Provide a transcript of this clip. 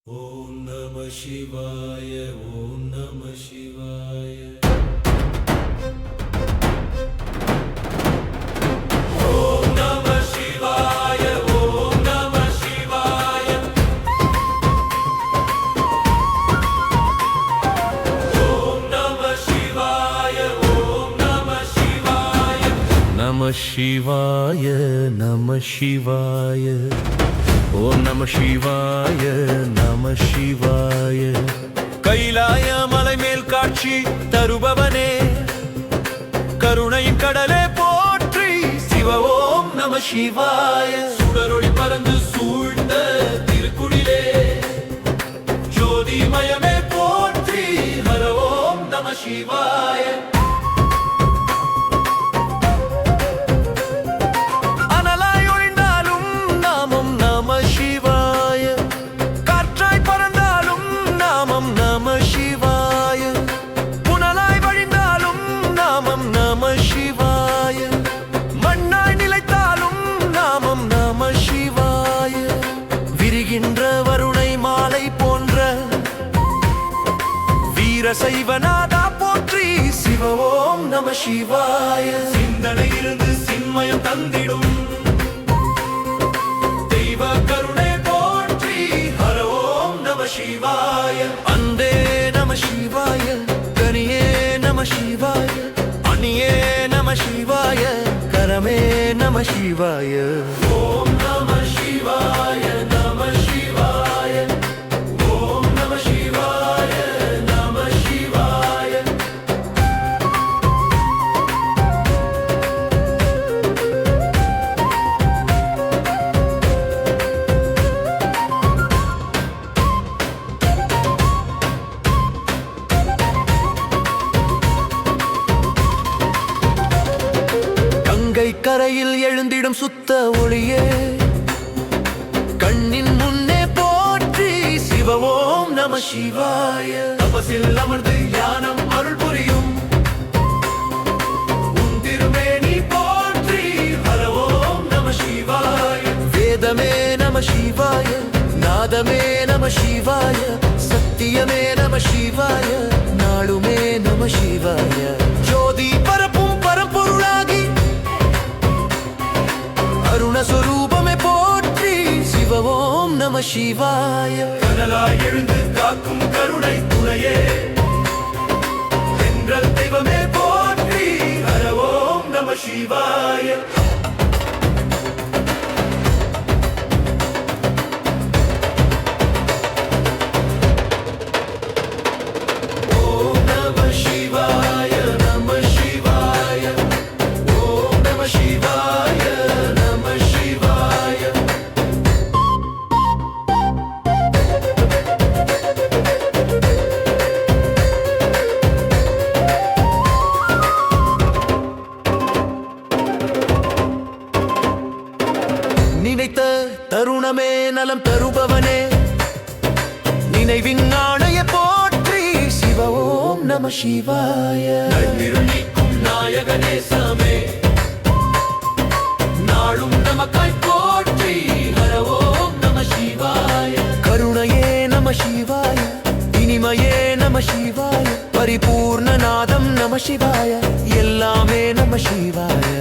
ஓம் நம சிவாய. ஓம் நம சிவாய. ஓம் நம சிவாய. ஓம் நம சிவாய. ஓம் நம சிவாய. ஓம் நம சிவாய. நம சிவாய. நம சிவாய. ஓம் நம சிவாய. நம சிவாய. கைலாய மலை மேல் காட்சி தருபவனே, கருணையின் கடலே போற்றி. சிவ ஓம் நம சிவாய. சுடரொளி பறந்து சூழ்ந்த திருக்குடிலே, ஜோதிமயமே போற்றி. ஹர ஓம் நம சிவாய. வருணை மாலை போன்ற வீர சைவநாதா போற்றி. சிவ ஓம் நம சிவாய. சிந்தனை இருந்து சின்மயம் தந்திடும் தெய்வ கருணை போற்றி. ஹர ஓம் நம சிவாய. அந்தே நம சிவாய. கனியே நம சிவாய. அணியே நம சிவாய. கரமே நம சிவாய. ஓம் நம சிவாய. கரையில் எழுந்திடும் சுத்த ஒளியே, கண்ணின் முன்னே போற்றி. சிவ ஓம் நம சிவாய. தபசில் அமர்ந்து ஞானம் அருள் புரியும் உன் திருமேனி போற்றி. ஹர ஓம் நம சிவாய. வேதமே நம சிவாய. நாதமே நம சிவாய. சத்தியமே நம சிவாய. நாளுமே நம சிவாய. ஜோதி பரப்பும் பரம்பொருளாகி அருணஸ்வரூபமே போற்றி. சிவ ஓம் நம சிவாய. கனலாய் எழுந்து காக்கும் கருணை துணையே, என்றல் தெய்வமே போற்றி. ஹர ஓம் நம சிவாய. நினைத்த தருணமே நலம் தருபவனே, நினைவின் நாணைய போற்றி. சிவ ஓம் நம சிவாய. நீக்கும் நாயகனே சாமே, நாளும் நமக்காய் போற்றி. ஹர ஓம் நம சிவாய. கருணையே நம சிவாய. இனிமையே நம சிவாய. பரிபூர்ணநாதம் நம சிவாய. எல்லாமே நம சிவாய.